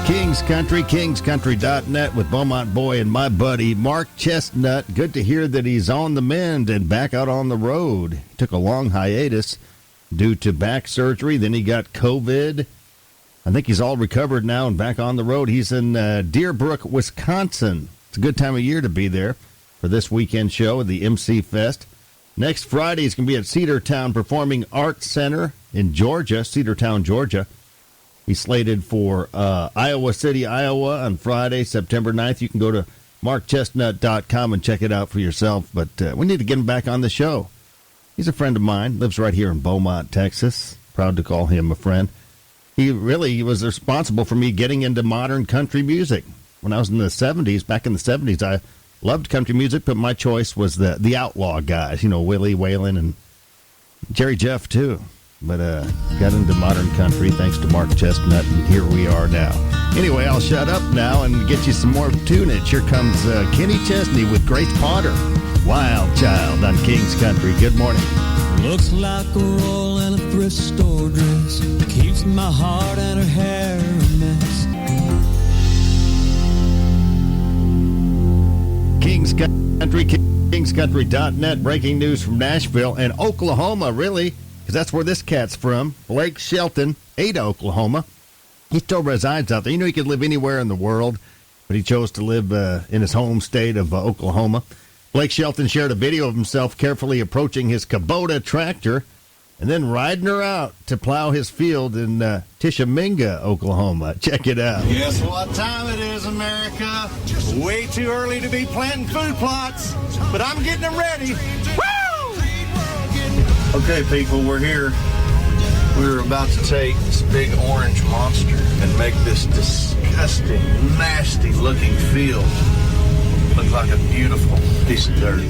King's Country, kingscountry.net with Beaumont Boy and my buddy Mark Chestnut. Good to hear that he's on the mend and back out on the road. Took a long hiatus due to back surgery. Then he got COVID. I think he's all recovered now and back on the road. He's in Deerbrook, Wisconsin. It's a good time of year to be there for this weekend show at the MC Fest. Next Friday, he's going to be at Cedartown Performing Arts Center in Georgia, Cedartown, Georgia. He's slated for Iowa City, Iowa on Friday, September 9th. You can go to markchestnut.com and check it out for yourself. But we need to get him back on the show. He's a friend of mine, lives right here in Beaumont, Texas. Proud to call him a friend. He really was responsible for me getting into modern country music. When I was in the 70s, back in the 70s, I loved country music, but my choice was the outlaw guys, you know, Willie Whalen and Jerry Jeff, too. But got into modern country thanks to Mark Chestnut, and here we are now. Anyway, I'll shut up now and get you some more tunage. Here comes Kenny Chesney with Grace Potter, Wild Child on King's Country. Good morning. Looks like a roll in a thrift store dress, keeps my heart and her hair a mess. King's Country, kingscountry.net. Breaking news from Nashville and Oklahoma, really. Because that's where this cat's from. Blake Shelton, Ada, Oklahoma. He still resides out there. You know, he could live anywhere in the world, but he chose to live in his home state of Oklahoma. Blake Shelton shared a video of himself carefully approaching his Kubota tractor and then riding her out to plow his field in Tishomingo, Oklahoma. Check it out. Guess what time it is, America? Way too early to be planting food plots, but I'm getting them ready. Woo! Okay, people, we're here. We're about to take this big orange monster and make this disgusting, nasty-looking field look like a beautiful piece of dirt.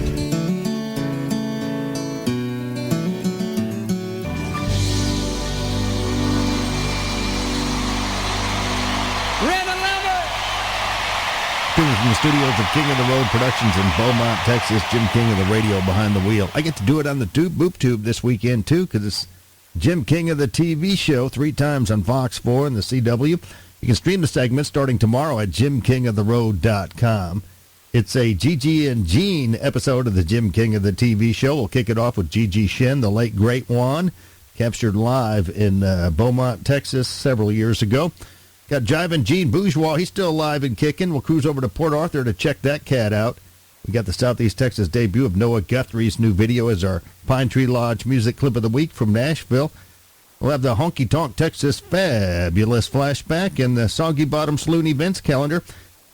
From the studios of King of the Road Productions in Beaumont, Texas, Jim King of the radio behind the wheel. I get to do it on the Boop Tube this weekend, too, because it's Jim King of the TV show 3 times on Fox 4 and the CW. You can stream the segment starting tomorrow at jimkingoftheroad.com. It's a Gigi and Gene episode of the Jim King of the TV show. We'll kick it off with Gigi Shin, the late great one, captured live in Beaumont, Texas several years ago. Got Jivin' Gene Bourgeois. He's still alive and kicking. We'll cruise over to Port Arthur to check that cat out. We got the Southeast Texas debut of Noah Guthrie's new video as our Pine Tree Lodge music clip of the week from Nashville. We'll have the Honky Tonk Texas Fabulous flashback and the Soggy Bottom Saloon events calendar.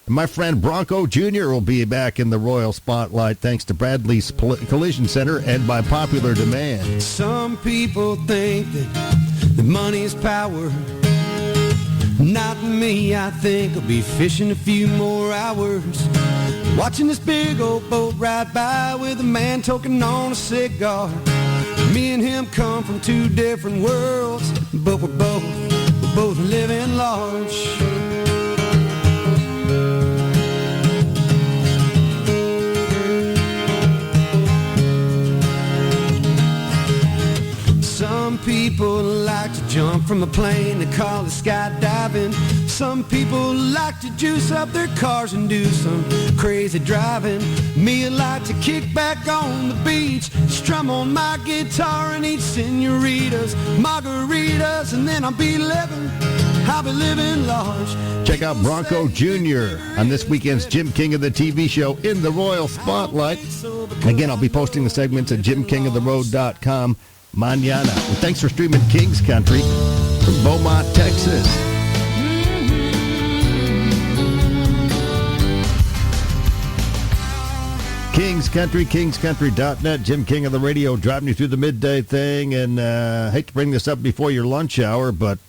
And my friend Bronco Jr. will be back in the Royal Spotlight thanks to Bradley's Collision Center and by popular demand. Some people think that the money's power. Not me, I think I'll be fishing a few more hours. Watching this big old boat ride by with a man toking on a cigar. Me and him come from 2 different worlds, but we're both living large. Some people like to jump from a plane, they call it skydiving. Some people like to juice up their cars and do some crazy driving. Me, I like to kick back on the beach, strum on my guitar and eat senoritas, margaritas, and then I'll be living large. Check out Bronco Jr. on this weekend's Jim King of the TV show in the Royal Spotlight. Again, I'll be posting the segments at jimkingoftheroad.com. Mañana. And thanks for streaming King's Country from Beaumont, Texas. King's Country, kingscountry.net. Jim King of the radio driving you through the midday thing. And hate to bring this up before your lunch hour, but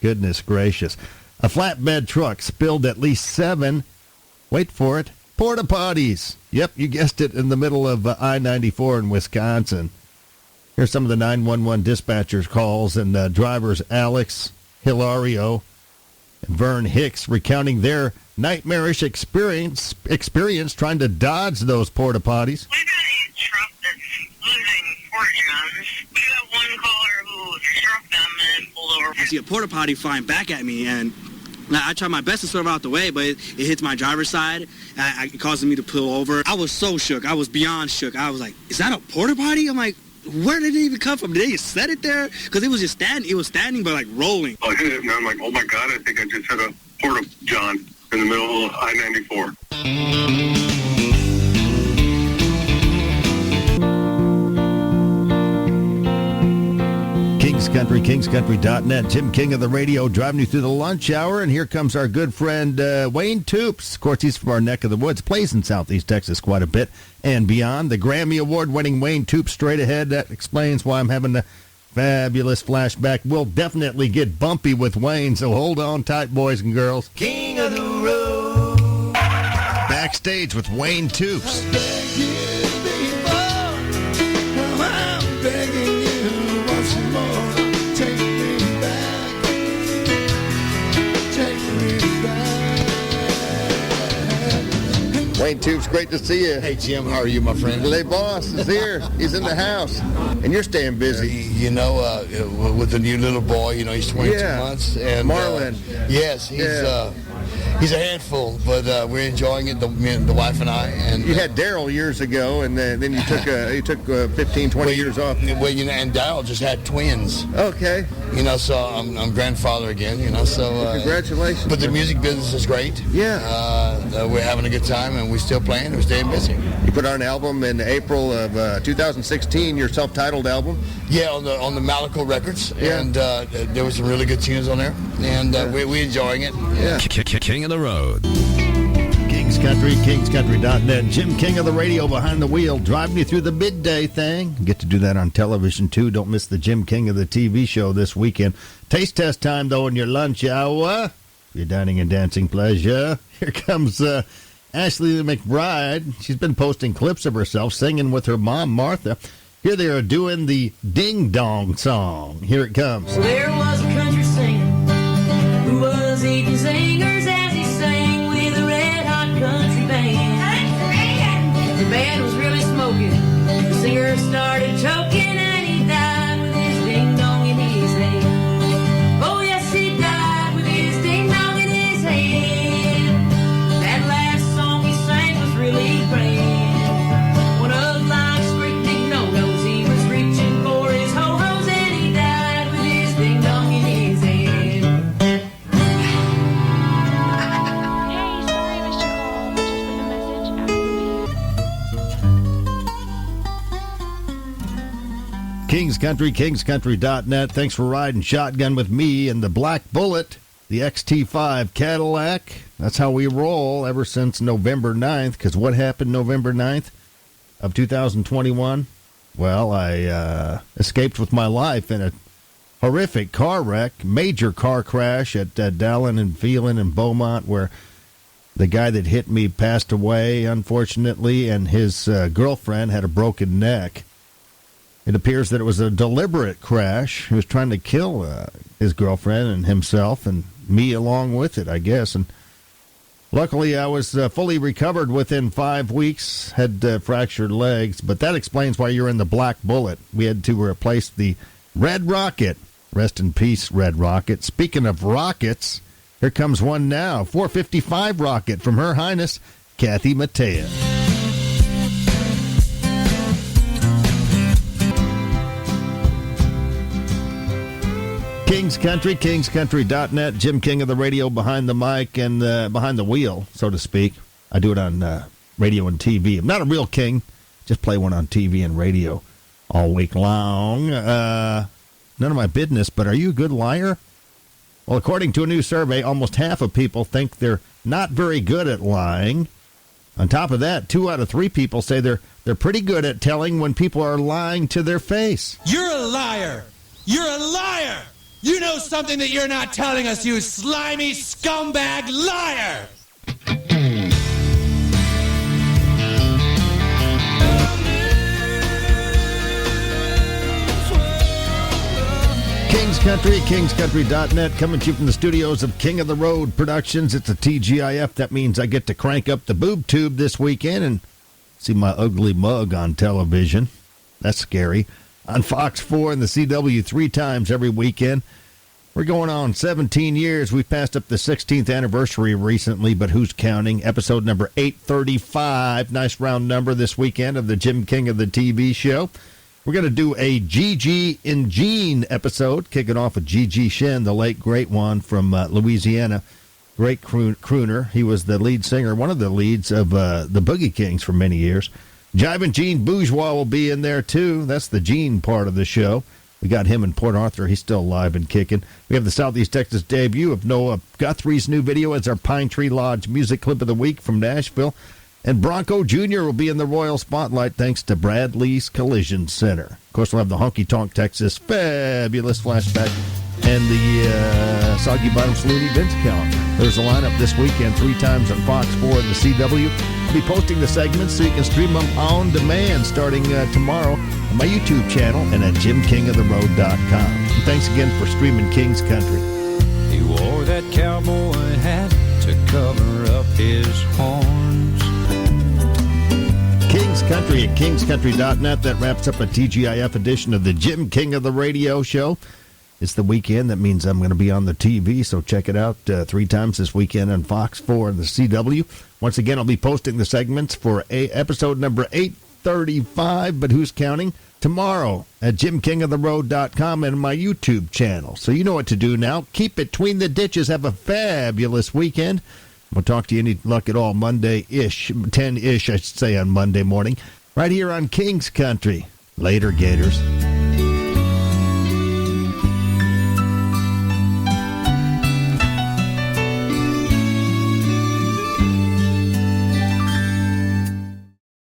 goodness gracious. A flatbed truck spilled at least 7, wait for it, porta potties. Yep, you guessed it, in the middle of I-94 in Wisconsin. Here's some of the 911 dispatchers' calls and drivers Alex Hilario and Vern Hicks recounting their nightmarish experience trying to dodge those porta potties. We got a truck that's losing fortunes. We got one caller who struck them and pulled over. I see a porta potty flying back at me, and I try my best to swerve out the way, but it hits my driver's side. It causes me to pull over. I was so shook. I was beyond shook. I was like, is that a porta potty? I'm like, where did it even come from? Did they just set it there? Because it was just standing. It was standing, but like rolling. I hit it, and I'm like, oh my God, I think I just had a porta john in the middle of I-94. KingsCountry.net. Jim King of the radio driving you through the lunch hour. And here comes our good friend Wayne Toops. Of course, he's from our neck of the woods. Plays in Southeast Texas quite a bit and beyond. The Grammy Award-winning Wayne Toops straight ahead. That explains why I'm having a fabulous flashback. We'll definitely get bumpy with Wayne, so hold on tight, boys and girls. King of the road. Backstage with Wayne Toops. Wayne Toops, great to see you. Hey, Jim, how are you, my friend? Le Boss is here. He's in the house. And you're staying busy. You know, with the new little boy, you know, he's 22 months. And Marlon. Yes, he's a handful, but we're enjoying it, the wife and I. And you had Daryl years ago, and then you took 15, 20 years off. Well, you know, and Daryl just had twins. Okay. You know, so I'm grandfather again, you know, so... congratulations. But the music business is great. Yeah. We're having a good time, and we're still playing. We're staying busy. You put out an album in April of 2016, your self-titled album. Yeah, on the Malico Records, Yeah. and there was some really good tunes on there, and we're enjoying it. Yeah. King of the road. Kings Country, KingsCountry.net. Jim King of the radio behind the wheel, driving you through the midday thing. Get to do that on television, too. Don't miss the Jim King of the TV show this weekend. Taste test time, though, in your lunch hour. Your dining and dancing pleasure. Here comes Ashley McBride. She's been posting clips of herself singing with her mom, Martha. Here they are doing the Ding Dong song. Here it comes. Well, there was a country singer who was eating singers as he sang with a red-hot country band. The band was really smoking. The singer started choking and he died with his ding-dong in his hand. Oh, yes, he died with his ding-dong in his hand. That last song he sang was really grand. One of life's great big no-nos. He was reaching for his ho-hos and he died with his ding-dong in his hand. Hey, sorry, Mr. Cole. Just leave a message after the beep. Kings Country, KingsCountry.net. Thanks for riding shotgun with me in the Black Bullet, the XT5 Cadillac. That's how we roll ever since November 9th, because what happened November 9th of 2021? Well, I escaped with my life in a horrific car wreck, major car crash at Dallin and Phelan and Beaumont, where the guy that hit me passed away, unfortunately, and his girlfriend had a broken neck. It appears that it was a deliberate crash. He was trying to kill his girlfriend and himself and me along with it, I guess. And luckily, I was fully recovered within 5 weeks, had fractured legs. But that explains why you're in the Black Bullet. We had to replace the Red Rocket. Rest in peace, Red Rocket. Speaking of rockets, here comes one now. 455 rocket from Her Highness, Kathy Mattea. Kings Country, KingsCountry.net. Jim King of the radio behind the mic and behind the wheel, so to speak. I do it on radio and TV. I'm not a real king. Just play one on TV and radio all week long. None of my business, but are you a good liar? Well, according to a new survey, almost half of people think they're not very good at lying. On top of that, 2 out of 3 people say they're pretty good at telling when people are lying to their face. You're a liar! You're a liar! You know something that you're not telling us, you slimy scumbag liar! Kings Country, KingsCountry.net, coming to you from the studios of King of the Road Productions. It's a TGIF. That means I get to crank up the boob tube this weekend and see my ugly mug on television. That's scary. On Fox 4 and the CW 3 times every weekend. We're going on 17 years. We've passed up the 16th anniversary recently, but who's counting? Episode number 835. Nice round number this weekend of the Jim King of the TV show. We're going to do a Gigi and Gene episode, kicking off with Gigi Shen, the late great one from Louisiana. Great crooner. He was the lead singer, one of the leads of the Boogie Kings for many years. Jivin' Gene Bourgeois will be in there, too. That's the Gene part of the show. We got him in Port Arthur. He's still alive and kicking. We have the Southeast Texas debut of Noah Guthrie's new video as our Pine Tree Lodge music clip of the week from Nashville. And Bronco Jr. will be in the Royal Spotlight thanks to Bradley's Collision Center. Of course, we'll have the Honky Tonk Texas Fabulous Flashback and the Soggy Bottom Looney Vince calendar. There's a lineup this weekend 3 times on Fox 4 and the CW. I'll be posting the segments so you can stream them on demand starting tomorrow on my YouTube channel and at JimKingOfTheRoad.com. And thanks again for streaming King's Country. He wore that cowboy hat to cover up his horns. King's Country at KingsCountry.net. That wraps up a TGIF edition of the Jim King of the Radio Show. It's the weekend. That means I'm going to be on the TV, so check it out 3 times this weekend on Fox 4 and the CW. Once again, I'll be posting the segments for episode number 835, but who's counting? Tomorrow at JimKingOfTheRoad.com and my YouTube channel. So you know what to do now. Keep between the ditches. Have a fabulous weekend. We'll talk to you any luck at all Monday-ish, 10-ish, I should say, on Monday morning, right here on King's Country. Later, Gators.